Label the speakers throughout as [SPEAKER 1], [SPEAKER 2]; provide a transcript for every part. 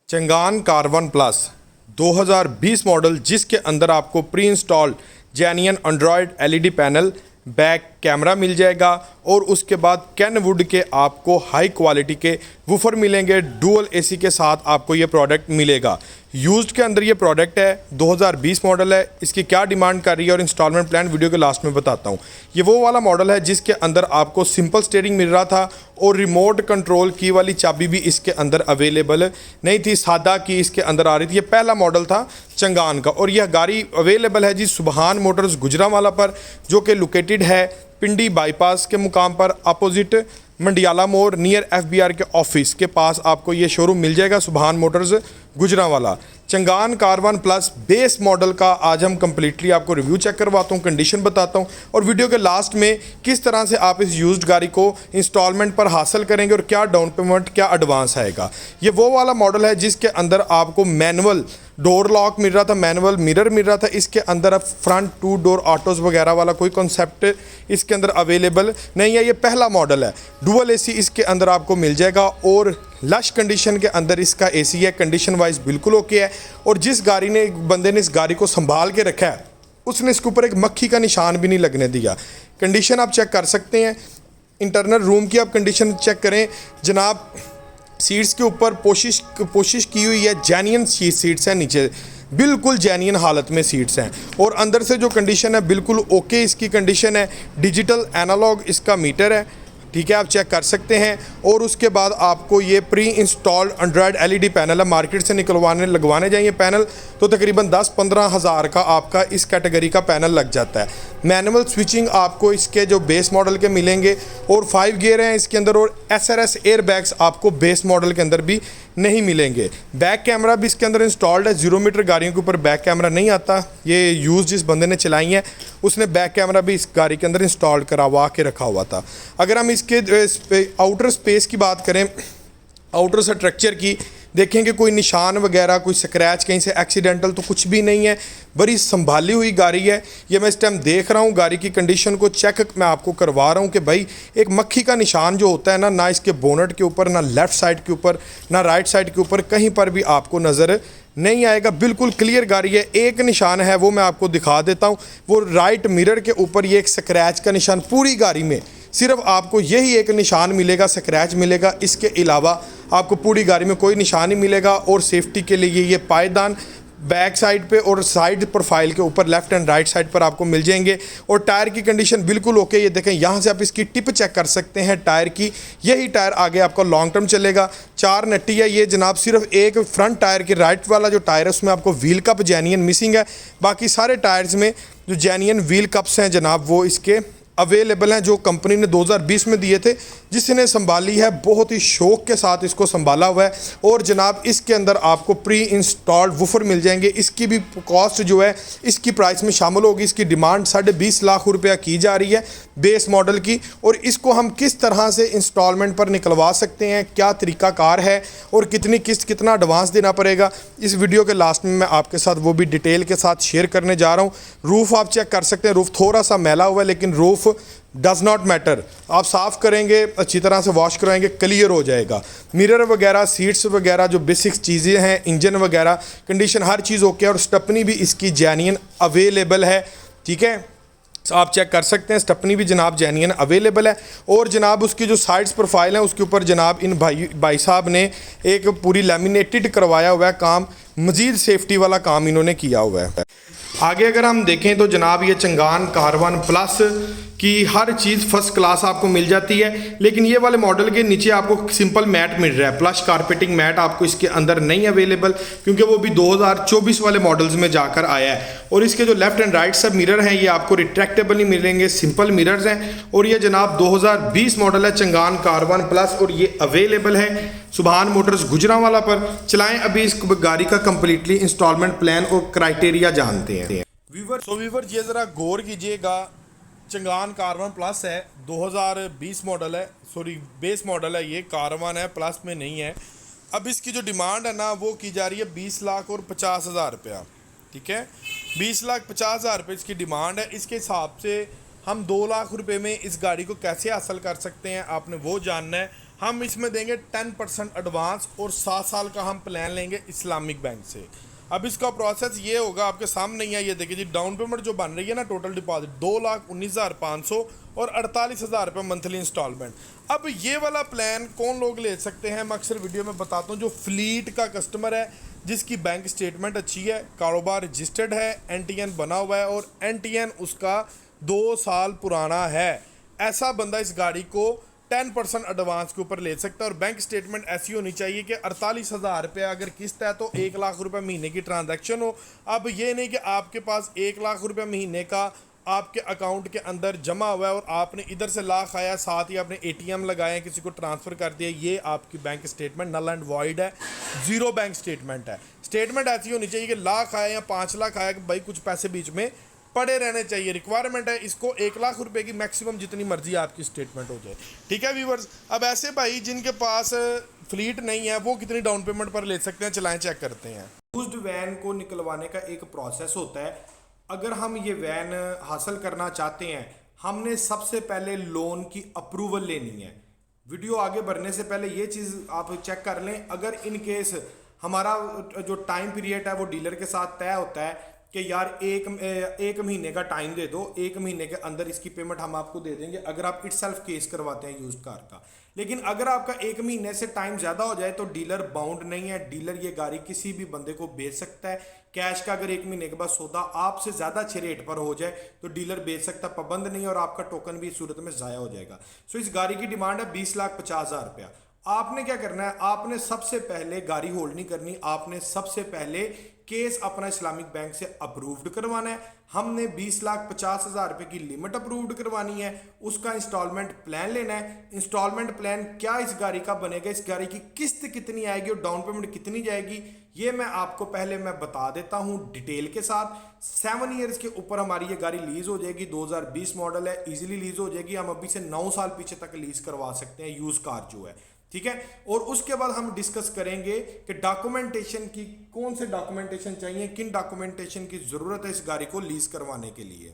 [SPEAKER 1] Changan कार1 plus 2020 model, जिसके अंदर आपको pre installed genuine Android LED panel, back camera मिल जाएगा और उसके बाद कैनवुड के आपको हाई क्वालिटी के वूफर मिलेंगे। डुअल एसी के साथ आपको ये प्रोडक्ट मिलेगा। यूज्ड के अंदर ये प्रोडक्ट है, 2020 मॉडल है। इसकी क्या डिमांड कर रही है और इंस्टॉलमेंट प्लान वीडियो के लास्ट में बताता हूँ। ये वो वाला मॉडल है जिसके अंदर आपको सिंपल स्टीयरिंग मिल रहा था और रिमोट कंट्रोल की वाली चाबी भी इसके अंदर अवेलेबल नहीं थी, सादा की इसके अंदर आ रही थी। ये पहला मॉडल था चंगान का और यह गाड़ी अवेलेबल है जी सुबहान मोटर्स गुजरांवाला पर, जो कि लोकेटेड है पिंडी बाईपास के मुकाम पर, अपोजिट मंडियाला मोड़, नियर एफबीआर के ऑफिस के पास आपको ये शोरूम मिल जाएगा, सुबहान Motors Gujranwala. Changan कार1 plus base model का आज हम कंप्लीटली आपको रिव्यू चेक करवाता हूँ, कंडीशन बताता हूँ और वीडियो के लास्ट में किस तरह से आप इस यूज्ड गाड़ी को इंस्टॉलमेंट पर हासिल करेंगे और क्या डाउन पेमेंट, क्या एडवांस आएगा। ये वो वाला मॉडल है जिसके अंदर आपको मैनुअल डोर लॉक मिल रहा था, मैनुअल मिरर मिल रहा था। इसके अंदर अब फ्रंट 2 डोर ऑटोज़ वगैरह वाला कोई कॉन्सेप्ट इसके अंदर अवेलेबल नहीं है। ये पहला मॉडल है। डुअल एसी इसके अंदर आपको मिल जाएगा और लश कंडीशन के अंदर इसका एसी है। कंडीशन वाइज बिल्कुल ओके है। और जिस गाड़ी ने बंदे ने इस गाड़ी को संभाल के रखा है उसने इसके ऊपर एक मक्खी का निशान भी नहीं लगने दिया। कंडीशन आप चेक कर सकते हैं। इंटरनल रूम की आप कंडीशन चेक करें जनाब। सीट्स के ऊपर पोशिश की हुई है, जेन्युइन सीट्स हैं, नीचे बिल्कुल जेन्युइन हालत में सीट्स हैं और अंदर से जो कंडीशन है बिल्कुल ओके इसकी कंडीशन है। डिजिटल एनालॉग इसका मीटर है, ठीक है, आप चेक कर सकते हैं। और उसके बाद आपको ये pre installed Android LED panel है, मार्केट से लगवाने जाइए पैनल तो तकरीबन 10-15 हज़ार का आपका इस कैटेगरी का पैनल लग जाता है। मैनुअल स्विचिंग आपको इसके जो बेस मॉडल के मिलेंगे और 5 गियर हैं इसके अंदर और SRS एयर बैग्स आपको बेस मॉडल के अंदर भी नहीं मिलेंगे। बैक कैमरा भी इसके अंदर इंस्टॉल्ड है। 0 मीटर गाड़ियों के ऊपर बैक कैमरा नहीं आता। ये यूज़ जिस बंदे ने चलाई है उसने बैक कैमरा भी इस गाड़ी के अंदर इंस्टॉल करवा के रखा हुआ था। अगर हम इसके आउटर स्पेस की बात करें, आउटर स्ट्रक्चर की देखेंगे, कोई निशान वगैरह, कोई स्क्रैच कहीं से एक्सीडेंटल तो कुछ भी नहीं है। बड़ी संभाली हुई गाड़ी है। ये मैं इस टाइम देख रहा हूँ गाड़ी की कंडीशन को चेक मैं आपको करवा रहा हूँ कि भाई एक मक्खी का निशान जो होता है ना इसके बोनट के ऊपर, ना लेफ़्ट साइड के ऊपर, ना राइट साइड के ऊपर, कहीं पर भी आपको नज़र नहीं आएगा। बिल्कुल क्लियर गाड़ी है। एक निशान है वो मैं आपको दिखा देता हूँ, वो राइट मिरर के ऊपर ये एक स्क्रैच का निशान। पूरी गाड़ी में सिर्फ आपको यही एक निशान मिलेगा, स्क्रैच मिलेगा। इसके अलावा आपको पूरी गाड़ी में कोई निशान नहीं मिलेगा। और सेफ्टी के लिए ये पायदान बैक साइड पे और साइड प्रोफाइल के ऊपर लेफ्ट एंड राइट साइड पर आपको मिल जाएंगे। और टायर की कंडीशन बिल्कुल ओके। ये देखें, यहाँ से आप इसकी टिप चेक कर सकते हैं टायर की। यही टायर आगे आपका लॉन्ग टर्म चलेगा। 4 नट्टी है ये जनाब। सिर्फ एक फ्रंट टायर की राइट वाला जो टायर है उसमें आपको व्हील कप जेन्युइन मिसिंग है। बाकी सारे टायर्स में जो जेन्युइन व्हील कप्स हैं जनाब वो इसके अवेलेबल हैं, जो कंपनी ने 2020 में दिए थे। जिसने संभाली है बहुत ही शौक के साथ इसको संभाला हुआ है। और जनाब इसके अंदर आपको प्री इंस्टॉल्ड वूफर मिल जाएंगे। इसकी भी कॉस्ट जो है इसकी प्राइस में शामिल होगी। इसकी डिमांड 20.5 लाख रुपया की जा रही है बेस मॉडल की। और इसको हम किस तरह से इंस्टॉलमेंट पर निकलवा सकते हैं, क्या तरीक़ाकार है और कितनी किस्त, कितना एडवांस देना पड़ेगा, इस वीडियो के लास्ट में मैं आपके साथ वो भी डिटेल के साथ शेयर करने जा रहा हूँ। रूफ़ आप चेक कर सकते हैं। रूफ़ थोड़ा सा मैला हुआ है लेकिन रूफ़ डज़ नॉट मैटर। आप साफ़ करेंगे, अच्छी तरह से वॉश कराएंगे, क्लियर हो जाएगा। मिरर वगैरह, सीट्स वगैरह जो बेसिक चीज़ें हैं, इंजन वगैरह कंडीशन हर चीज़ ओके है। और स्टेपनी भी इसकी जेन्युइन अवेलेबल है, ठीक है, आप चेक कर सकते हैं। स्टेपनी भी जनाब जेन्युइन अवेलेबल है। और जनाब उसकी जो साइड्स प्रोफाइल है उसके ऊपर जनाब इन भाई साहब ने एक पूरी लैमिनेटेड करवाया हुआ है काम। मज़ीद सेफ्टी वाला काम इन्होंने किया हुआ है। आगे अगर हम देखें तो जनाब ये चंगान कार1 प्लस की हर चीज़ फर्स्ट क्लास आपको मिल जाती है। लेकिन ये वाले मॉडल के नीचे आपको सिंपल मैट मिल रहा है। प्लस कारपेटिंग मैट आपको इसके अंदर नहीं अवेलेबल, क्योंकि वो भी 2024 वाले मॉडल्स में जाकर आया है। और इसके जो लेफ्ट एंड राइट सब मिरर हैं ये आपको रिट्रैक्टेबल नहीं मिलेंगे, सिंपल मिरर्स हैं। और ये जनाब 2020 मॉडल है चंगान कार1 प्लस और ये अवेलेबल है सुबहान मोटर्स गुजरांवाला पर। चलाएं अभी इस गाड़ी का कंप्लीटली इंस्टॉलमेंट प्लान और क्राइटेरिया जानते हैं। वीवर ये ज़रा गौर कीजिएगा। चंगान कार1 प्लस है, 2020 मॉडल है, सॉरी बेस मॉडल है, ये कार1 है, प्लस में नहीं है। अब इसकी जो डिमांड है ना वो की जा रही है 20 लाख और 50 हज़ार रुपया, ठीक है। 20 लाख 50 हज़ार रुपये इसकी डिमांड है। इसके हिसाब से हम 2 लाख रुपए में इस गाड़ी को कैसे हासिल कर सकते हैं आपने वो जानना है। हम इसमें देंगे 10% एडवांस और 7 साल का हम प्लान लेंगे इस्लामिक बैंक से। अब इसका प्रोसेस ये होगा, आपके सामने ही है, ये देखिए जी, डाउन पेमेंट जो बन रही है ना, टोटल डिपॉजिट 2,19,500 और 48,000 रुपये मंथली इंस्टॉलमेंट। अब ये वाला प्लान कौन लोग ले सकते हैं, मैं अक्सर वीडियो में बताता हूँ, जो फ्लीट का कस्टमर है, जिसकी बैंक स्टेटमेंट अच्छी है, कारोबार रजिस्टर्ड है, NTN बना हुआ है और NTN उसका 2 साल पुराना है, ऐसा बंदा इस गाड़ी को 10% एडवांस के ऊपर ले सकता है। और बैंक स्टेटमेंट ऐसी होनी चाहिए कि 48,000 रुपये अगर किस्त है तो 1 लाख रुपये महीने की ट्रांजैक्शन हो। अब ये नहीं कि आपके पास 1 लाख रुपये महीने का आपके अकाउंट के अंदर जमा हुआ है और आपने इधर से लाख आया, साथ ही आपने ATM लगाए, किसी को ट्रांसफ़र कर दिया, ये आपकी bank statement null and void है, ज़ीरो बैंक स्टेटमेंट है। स्टेटमेंट ऐसी होनी चाहिए कि लाख आया या 5 लाख आया कि भाई कुछ पैसे बीच में पड़े रहने चाहिए। रिक्वायरमेंट है इसको 1 लाख रुपए की मैक्सिमम जितनी मर्जी आपकी स्टेटमेंट हो जाए, ठीक है व्यूवर्स। अब ऐसे भाई जिनके पास फ्लीट नहीं है वो कितनी डाउन पेमेंट पर ले सकते हैं, चलाएं चेक करते हैं। यूज्ड वैन को निकलवाने का एक प्रोसेस होता है। अगर हम ये वैन हासिल करना चाहते हैं, हमने सबसे पहले लोन की अप्रूवल लेनी है। वीडियो आगे बढ़ने से पहले ये चीज़ आप चेक कर लें, अगर इन केस हमारा जो टाइम पीरियड है वो डीलर के साथ तय होता है कि यार एक महीने का टाइम दे दो, 1 महीने के अंदर इसकी पेमेंट हम आपको दे देंगे, अगर आप इटसेल्फ केस करवाते हैं यूज्ड कार का। लेकिन अगर आपका 1 महीने से टाइम ज़्यादा हो जाए तो डीलर बाउंड नहीं है, डीलर ये गाड़ी किसी भी बंदे को बेच सकता है। कैश का अगर 1 महीने के बाद सौदा आपसे ज़्यादा अच्छे रेट पर हो जाए तो डीलर बेच सकता, पाबंद नहीं, और आपका टोकन भी इस सूरत में ज़ाया हो जाएगा। सो इस गाड़ी की डिमांड है 20,50,000 रुपया। आपने क्या करना है, आपने सबसे पहले गाड़ी होल्ड नहीं करनी, आपने सबसे पहले केस अपना इस्लामिक बैंक से अप्रूव्ड करवाना है। हमने 20,50,000 रुपए की लिमिट अप्रूव्ड करवानी है, उसका इंस्टॉलमेंट प्लान लेना है। इंस्टॉलमेंट प्लान क्या इस गाड़ी का बनेगा, इस गाड़ी की किस्त कितनी आएगी और डाउन पेमेंट कितनी जाएगी, ये मैं आपको पहले मैं बता देता हूं डिटेल के साथ। 7 ईयर्स के ऊपर हमारी ये गाड़ी लीज हो जाएगी, 2020 मॉडल है, इजीली लीज हो जाएगी। हम अभी से 9 साल पीछे तक लीज करवा सकते हैं यूज कार जो है, ठीक है। और उसके बाद हम डिस्कस करेंगे कि डॉक्यूमेंटेशन की, कौन से डॉक्यूमेंटेशन चाहिए, किन डॉक्यूमेंटेशन की जरूरत है इस गाड़ी को लीज करवाने के लिए।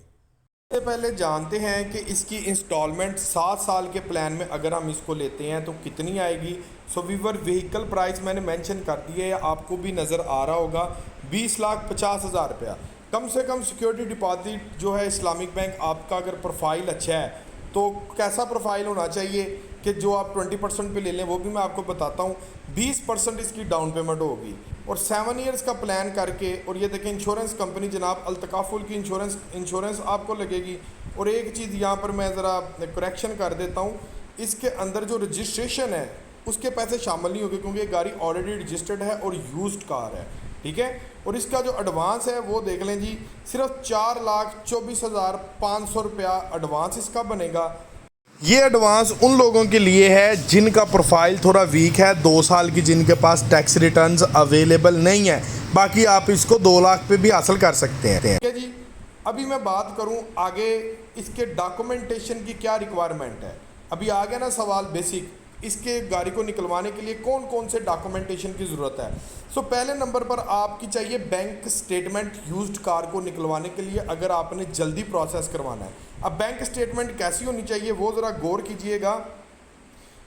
[SPEAKER 1] सबसे पहले जानते हैं कि इसकी इंस्टॉलमेंट 7 साल के प्लान में अगर हम इसको लेते हैं तो कितनी आएगी। सो वीवर व्हीकल प्राइस मैंने मेंशन कर दिया है, आपको भी नज़र आ रहा होगा, 20,50,000 रुपया। कम से कम सिक्योरिटी डिपॉजिट जो है इस्लामिक बैंक आपका, अगर प्रोफाइल अच्छा है तो कैसा प्रोफाइल होना चाहिए कि जो आप 20% पे ले लें, वो भी मैं आपको बताता हूँ। 20% इसकी डाउन पेमेंट होगी और 7 ईयर्स का प्लान करके, और ये देखें इंश्योरेंस कंपनी जनाब अल्तकाफुल की इंश्योरेंस आपको लगेगी। और एक चीज़ यहाँ पर मैं ज़रा करेक्शन कर देता हूँ, इसके अंदर जो रजिस्ट्रेशन है उसके पैसे शामिल नहीं होंगे क्योंकि ये गाड़ी ऑलरेडी रजिस्टर्ड है और यूज्ड कार है, ठीक है। और इसका जो एडवांस है वो देख लें जी, सिर्फ 4,24,500 रुपया एडवांस इसका बनेगा। ये एडवांस उन लोगों के लिए है जिनका प्रोफाइल थोड़ा वीक है, 2 साल की, जिनके पास टैक्स रिटर्न्स अवेलेबल नहीं है। बाकी आप इसको 2 लाख पे भी हासिल कर सकते हैं, ठीक है जी। अभी मैं बात करूं आगे इसके डॉक्यूमेंटेशन की क्या रिक्वायरमेंट है। अभी आ गया ना सवाल बेसिक, इसके गाड़ी को निकलवाने के लिए कौन कौन से डॉक्यूमेंटेशन की ज़रूरत है। सो पहले नंबर पर आपकी चाहिए बैंक स्टेटमेंट यूज्ड कार को निकलवाने के लिए, अगर आपने जल्दी प्रोसेस करवाना है। अब बैंक स्टेटमेंट कैसी होनी चाहिए वो ज़रा गौर कीजिएगा।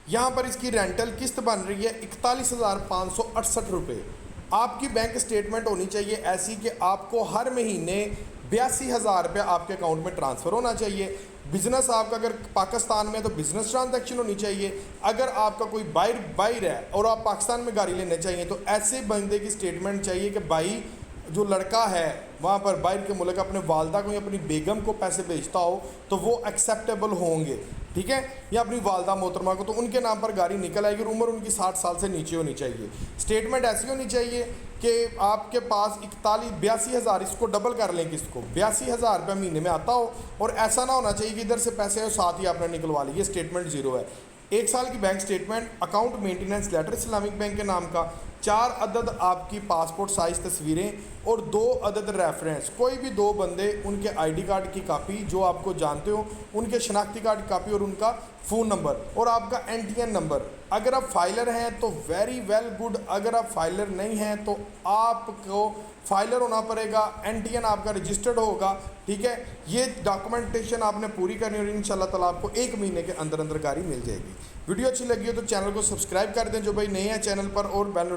[SPEAKER 1] यहाँ पर इसकी रेंटल किस्त बन रही है 41,568 रुपये। आपकी बैंक स्टेटमेंट होनी चाहिए ऐसी कि आपको हर महीने 82,000 रुपये आपके अकाउंट में ट्रांसफ़र होना चाहिए। बिजनेस आपका अगर पाकिस्तान में है तो बिजनेस ट्रांजैक्शन होनी चाहिए। अगर आपका कोई बाहर है और आप पाकिस्तान में गाड़ी लेने चाहिए तो ऐसे बंदे की स्टेटमेंट चाहिए कि भाई जो लड़का है वहाँ पर बाहर के मुल्क अपने वालदा को या अपनी बेगम को पैसे भेजता हो तो वो एक्सेप्टेबल होंगे, ठीक है, या अपनी वालदा मोहतरमा को, तो उनके नाम पर गाड़ी निकल आएगी और उम्र उनकी 60 साल से नीचे होनी चाहिए। स्टेटमेंट ऐसी होनी चाहिए कि आपके पास 82,000, इसको डबल कर लें, किसको 82,000 रुपये महीने में आता हो, और ऐसा ना होना चाहिए कि इधर से पैसे हो साथ ही आपने निकलवा ली, ये स्टेटमेंट ज़ीरो है। 1 साल की bank statement, account maintenance letter Islamic bank के नाम का, 4 अदद आपकी पासपोर्ट साइज़ तस्वीरें और 2 अदद रेफरेंस, कोई भी 2 बंदे उनके आईडी कार्ड की कापी जो आपको जानते हो, उनके शनाख्ती कार्ड की कापी और उनका फ़ोन नंबर और आपका NTN नंबर। अगर आप फाइलर हैं तो वेरी वेल गुड, अगर आप फाइलर नहीं हैं तो आपको फाइलर होना पड़ेगा, NTN आपका रजिस्टर्ड होगा। ठीक है, ये डॉक्यूमेंटेशन आपने पूरी करनी और इंशाल्लाह ताला आपको 1 महीने के अंदर अंदर गाड़ी मिल जाएगी। वीडियो अच्छी लगी हो तो चैनल को सब्सक्राइब कर दें जो भाई नए हैं चैनल पर, और बेल